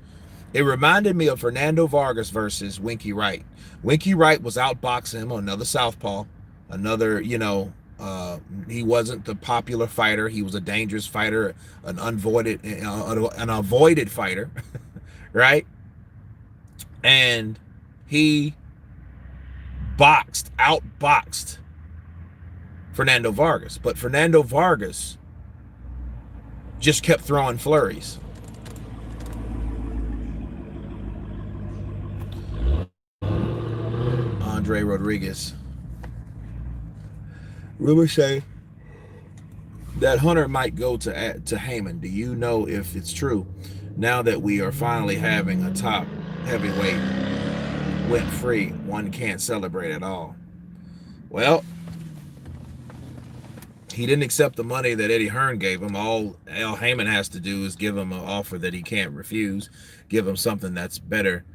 It reminded me of Fernando Vargas versus Winky Wright. Winky Wright was outboxing him, another southpaw, another, he wasn't the popular fighter. He was a dangerous fighter, an avoided fighter, right? And he outboxed Fernando Vargas. But Fernando Vargas just kept throwing flurries. Andre Rodriguez. Rumors say that Hunter might go to Heyman. Do you know if it's true? Now that we are finally having a top heavyweight went free, one can't celebrate at all. Well, he didn't accept the money that Eddie Hearn gave him. All Al Heyman has to do is give him an offer that he can't refuse, give him something that's better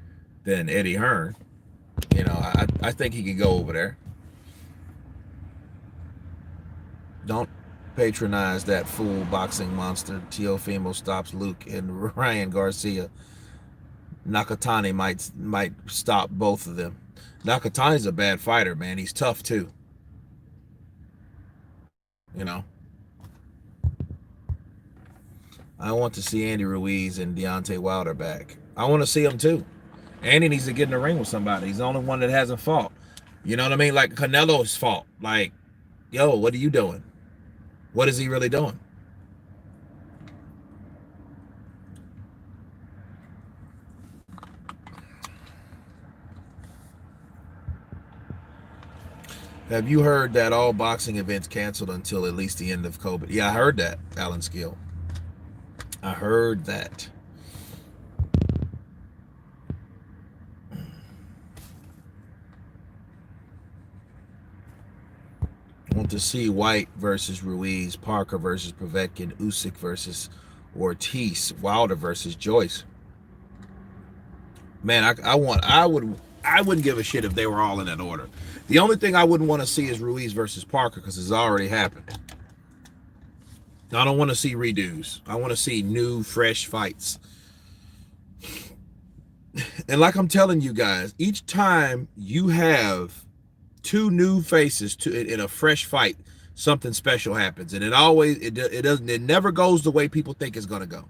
than Eddie Hearn. I think he can go over there. Don't patronize that fool, Boxing Monster. Teofimo stops Luke and Ryan Garcia. Nakatani might stop both of them. Nakatani's a bad fighter, man. He's tough too. You know. I want to see Andy Ruiz and Deontay Wilder back. I want to see them too. Andy needs to get in the ring with somebody. He's the only one that hasn't fought. You know what I mean? Like Canelo's fought. Like, yo, what are you doing? What is he really doing? Have you heard that all boxing events canceled until at least the end of COVID? Yeah, I heard that, Alan Skill. I heard that. I want to see White versus Ruiz, Parker versus Povetkin, Usyk versus Ortiz, Wilder versus Joyce. Man, I wouldn't give a shit if they were all in that order. The only thing I wouldn't want to see is Ruiz versus Parker because it's already happened. I don't want to see redos. I want to see new, fresh fights. And like I'm telling you guys, each time you have two new faces in a fresh fight, something special happens, and it never goes the way people think it's gonna go.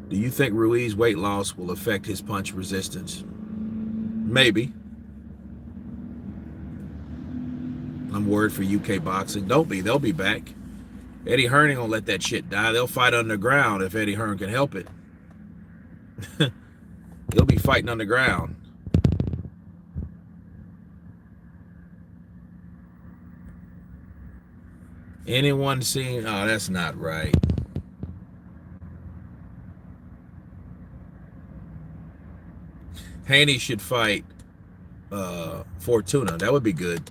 Do you think Ruiz weight loss will affect his punch resistance? Maybe. I'm worried for UK boxing. Don't be. They'll be back. Eddie Hearn ain't gonna let that shit die. They'll fight underground if Eddie Hearn can help it. They'll be fighting underground. Anyone seen? Oh, that's not right. Haney should fight Fortuna. That would be good.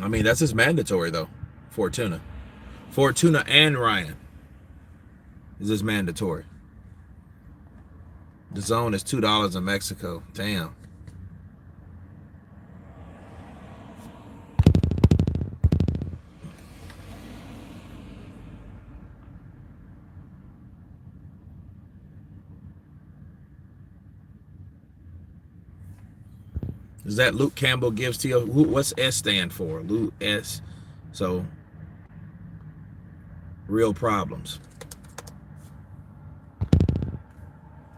I mean, that's his mandatory though. Fortuna and Ryan is his mandatory. The zone is $2 in Mexico. Damn. Is that Luke Campbell gives to you? What's S stand for? Luke S. So, real problems.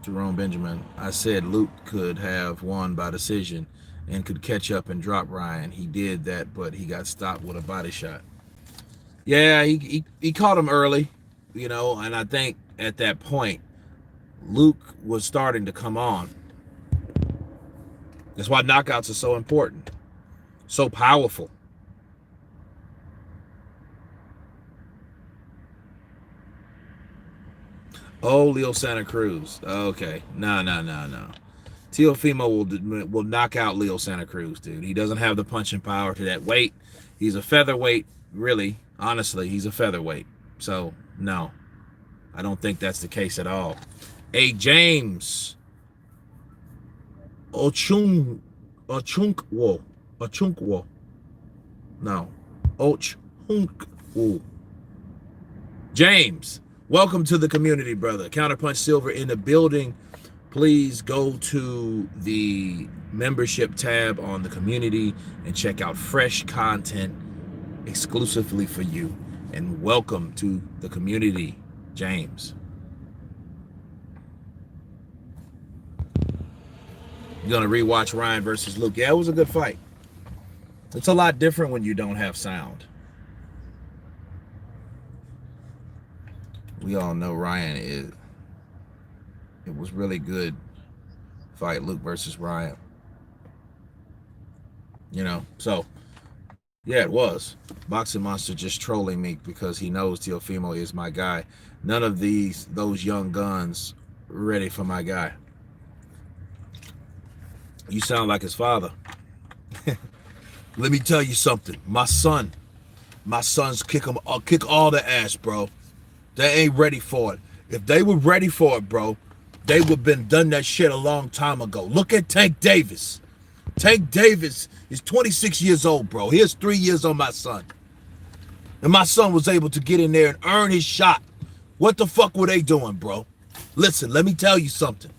Jerome Benjamin. I said Luke could have won by decision and could catch up and drop Ryan. He did that, but he got stopped with a body shot. Yeah, he caught him early, you know, and I think at that point, Luke was starting to come on. That's why knockouts are so important, so powerful. Oh, Leo Santa Cruz. Okay, no. Teofimo will knock out Leo Santa Cruz, dude. He doesn't have the punching power to that weight. He's a featherweight, really. Honestly, he's a featherweight. So, no, I don't think that's the case at all. Hey, James. Ochunkwo. No. Ochunkwo. James, welcome to the community, brother. Counterpunch Silver in the building. Please go to the membership tab on the community and check out fresh content exclusively for you. And welcome to the community, James. You're going to rewatch Ryan versus Luke. Yeah, it was a good fight. It's a lot different when you don't have sound. We all know Ryan is. It was really good fight, Luke versus Ryan. You know, so yeah, it was. Boxing Monster just trolling me because he knows Teofimo is my guy. None of those young guns ready for my guy. You sound like his father. Let me tell you something. My sons kick all the ass, bro. They ain't ready for it. If they were ready for it, bro, they would have been done that shit a long time ago. Look at Tank Davis. Tank Davis is 26 years old, bro. He has 3 years on my son. And my son was able to get in there and earn his shot. What the fuck were they doing, bro? Listen, let me tell you something.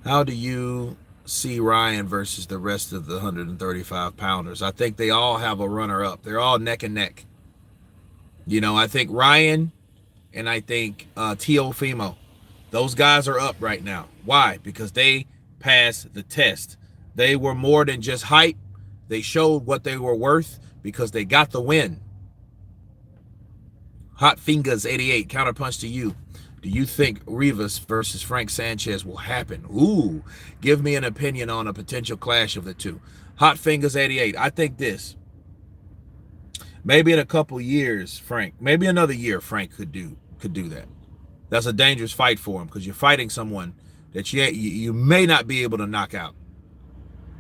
How do you see Ryan versus the rest of the 135 pounders. I think they all have a runner up. They're all neck and neck. I think Ryan and I think Teofimo, those guys are up right now. Why? Because they passed the test. They were more than just hype. They showed what they were worth because they got the win. Hot Fingers 88, counterpunch to you. Do you think Rivas versus Frank Sanchez will happen? Ooh, give me an opinion on a potential clash of the two. Hot Fingers 88, I think this. Maybe in a couple years, Frank, maybe another year, Frank could do that. That's a dangerous fight for him because you're fighting someone that you may not be able to knock out.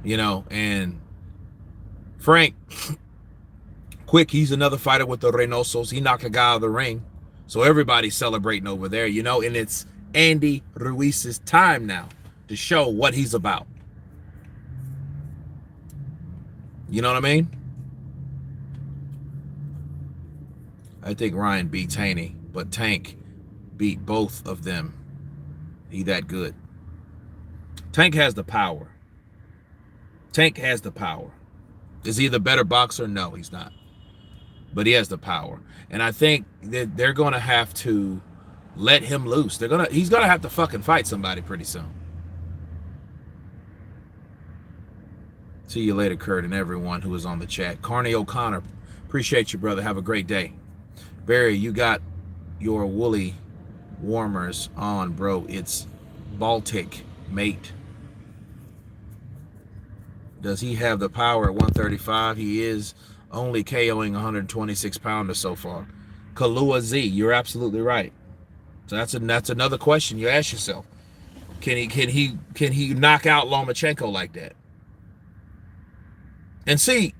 And Frank, quick, he's another fighter with the Reynosos. He knocked a guy out of the ring. So everybody's celebrating over there, and it's Andy Ruiz's time now to show what he's about. You know what I mean? I think Ryan beats Haney, but Tank beat both of them. He that good. Tank has the power. Tank has the power. Is he the better boxer? No, he's not. But he has the power. And I think that they're going to have to let him loose. He's going to have to fucking fight somebody pretty soon. See you later, Kurt, and everyone who is on the chat. Carney O'Connor, appreciate you, brother. Have a great day. Barry, you got your woolly warmers on, bro. It's Baltic, mate. Does he have the power at 135? He is only KOing 126 pounders so far. Kalua Z, you're absolutely right. So that's another question you ask yourself. Can he knock out Lomachenko like that? And see,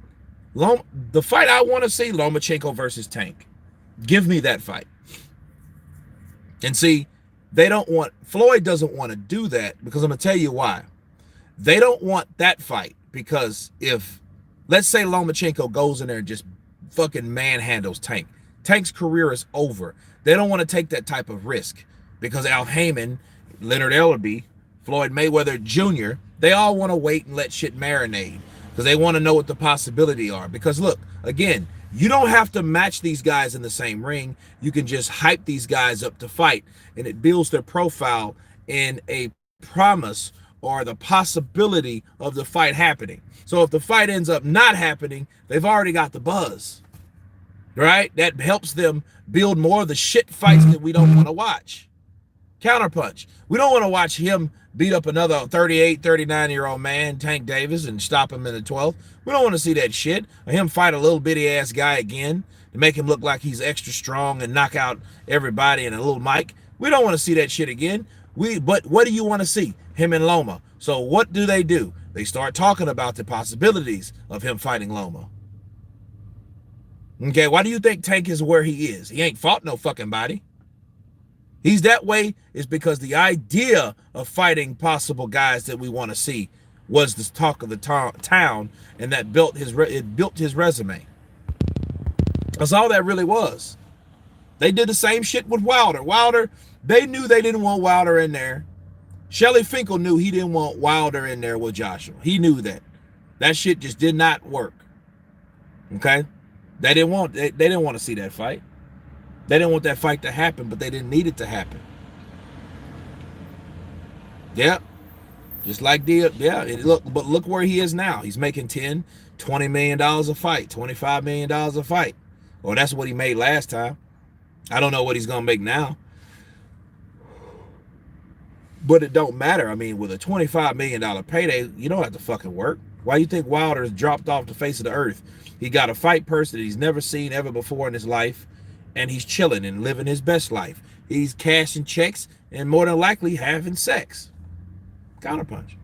the fight I want to see, Lomachenko versus Tank. Give me that fight. And see, Floyd doesn't want to do that because I'm going to tell you why. They don't want that fight because if, let's say Lomachenko goes in there and just fucking manhandles Tank. Tank's career is over. They don't want to take that type of risk because Al Heyman, Leonard Ellerbe, Floyd Mayweather Jr., they all want to wait and let shit marinate because they want to know what the possibilities are. Because look, again, you don't have to match these guys in the same ring. You can just hype these guys up to fight, and it builds their profile in a promise or the possibility of the fight happening. So if the fight ends up not happening, they've already got the buzz, right? That helps them build more of the shit fights that we don't want to watch. Counterpunch. We don't want to watch him beat up another 38, 39-year-old man, Tank Davis, and stop him in the 12th. We don't want to see that shit. Or him fight a little bitty-ass guy again to make him look like he's extra strong and knock out everybody in a little mic. We don't want to see that shit again. But what do you want to see? Him and Loma. So what do? They start talking about the possibilities of him fighting Loma. Okay, why do you think Tank is where he is? He ain't fought no fucking body. He's that way is because the idea of fighting possible guys that we want to see was the talk of the town, and that built his resume. That's all that really was. They did the same shit with Wilder. Wilder, they knew they didn't want Wilder in there. Shelly Finkel knew he didn't want Wilder in there with Joshua. He knew that. That shit just did not work. Okay? They didn't want to see that fight. They didn't want that fight to happen, but they didn't need it to happen. Yeah. Just like look where he is now. He's making $10, $20 million a fight, $25 million a fight. Well, that's what he made last time. I don't know what he's gonna make now. But it don't matter. I mean, with a $25 million payday, you don't have to fucking work. Why do you think Wilder's dropped off the face of the earth? He got a fight person that he's never seen ever before in his life, and he's chilling and living his best life. He's cashing checks and more than likely having sex. Counterpunch.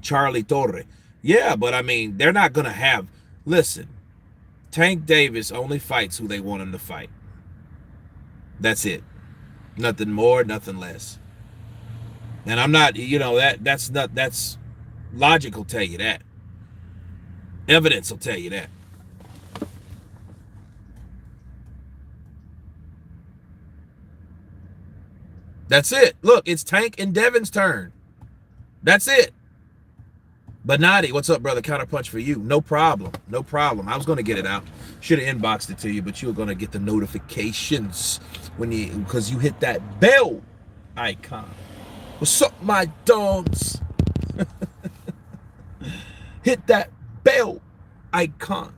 Charlie Torre. Yeah, but I mean, they're not going to have... Listen, Tank Davis only fights who they want him to fight. That's it. Nothing more, nothing less. And I'm not, that's logic will tell you that. Evidence will tell you that. That's it. Look, it's Tank and Devin's turn. That's it. But Nadi, what's up, brother? Counterpunch for you. No problem. No problem. I was going to get it out. Should have inboxed it to you, but you were going to get the notifications because you hit that bell icon. What's up, my dogs? Hit that bell icon.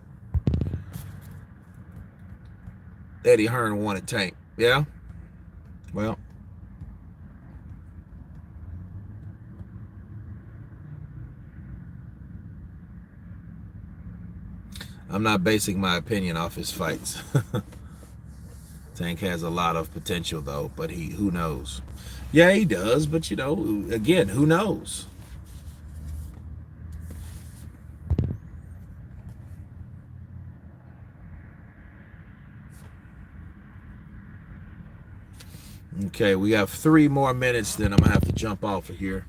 Eddie Hearn wanted Tank. Yeah? Well. I'm not basing my opinion off his fights. Tank has a lot of potential, though, but who knows? Yeah, he does, but, you know, again, who knows? Okay, we have 3 more minutes, then I'm going to have to jump off of here.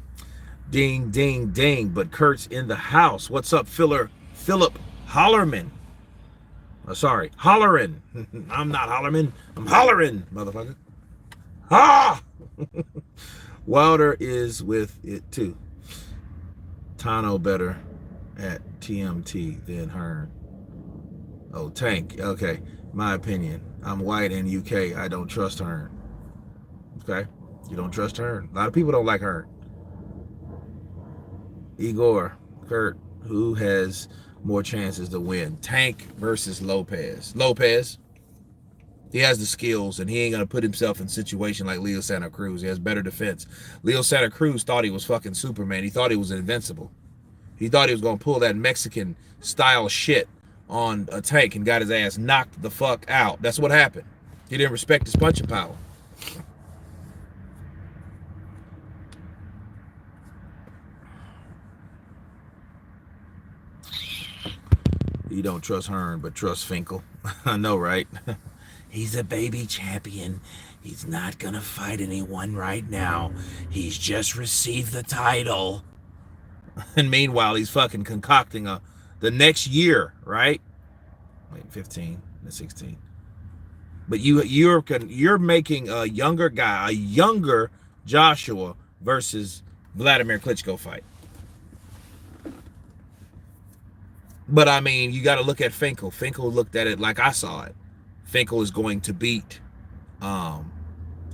Ding, ding, ding, but Kurt's in the house. What's up, Philip Hollerman? Sorry, Hollerin. I'm not Hollerman. I'm hollering, motherfucker. Ah! Wilder is with it, too. Tano better at TMT than Hearn. Oh, Tank. Okay, my opinion. I'm white in UK. I don't trust Hearn. Okay? You don't trust Hearn. A lot of people don't like Hearn. Igor, Kurt, who has more chances to win? Tank versus Lopez. Lopez, he has the skills, and he ain't going to put himself in a situation like Leo Santa Cruz. He has better defense. Leo Santa Cruz thought he was fucking Superman. He thought he was invincible. He thought he was going to pull that Mexican-style shit on a Tank and got his ass knocked the fuck out. That's what happened. He didn't respect his punching power. You don't trust Hearn, but trust Finkel. I know, right? He's a baby champion. He's not going to fight anyone right now. He's just received the title. And meanwhile, he's fucking concocting the next year, right? Wait, 15, 16. But you're making a younger guy, a younger Joshua versus Vladimir Klitschko fight. But I mean, you got to look at Finkel. Finkel looked at it like I saw it. Finkel is going to beat.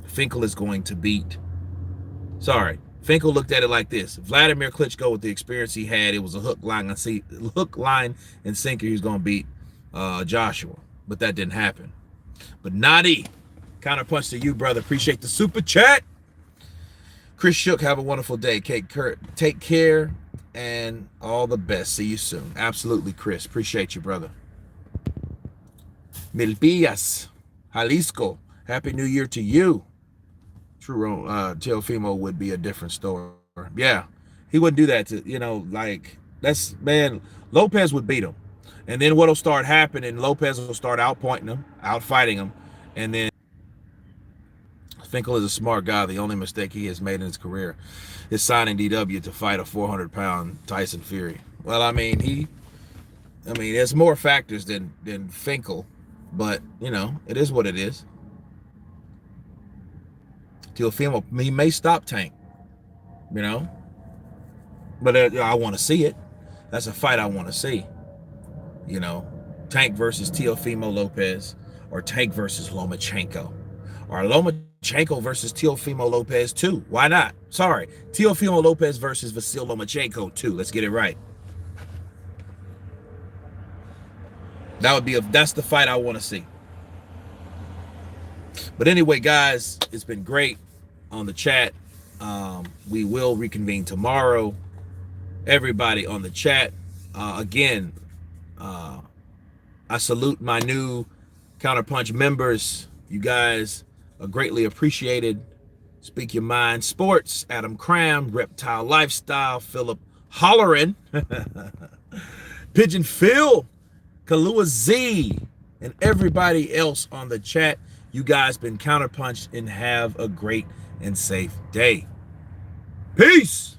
Finkel looked at it like this: Vladimir Klitschko, with the experience he had, it was a hook, line, and sinker. He was going to beat Joshua, but that didn't happen. But Nadi, counterpunch to you, brother. Appreciate the super chat. Chris Shook, have a wonderful day. Kurt, take care. And all the best. See you soon. Absolutely, Chris. Appreciate you, brother. Milpillas, Jalisco. Happy New Year to you. True, Teofimo would be a different story. Yeah, he wouldn't do that to, like, that's, man, Lopez would beat him. And then what'll start happening, Lopez will start outpointing him, outfighting him, and then Finkel is a smart guy. The only mistake he has made in his career is signing DW to fight a 400-pound Tyson Fury. Well, I mean, there's more factors than Finkel, but, it is what it is. Teofimo, he may stop Tank, but I want to see it. That's a fight I want to see. Tank versus Teofimo Lopez, or Tank versus Lomachenko, or Lomachenko versus Teofimo Lopez 2. Why not? Sorry, Teofimo Lopez versus Vasil Lomachenko 2. Let's get it right. That's the fight I want to see. But anyway, guys, it's been great on the chat. We will reconvene tomorrow. Everybody on the chat, again, I salute my new Counterpunch members. You guys are greatly appreciated. Speak Your Mind Sports, Adam Cram, Reptile Lifestyle, Philip Hollerin, Pigeon Phil, Kalua Z, and everybody else on the chat. You guys been counterpunched, and have a great and safe day. Peace.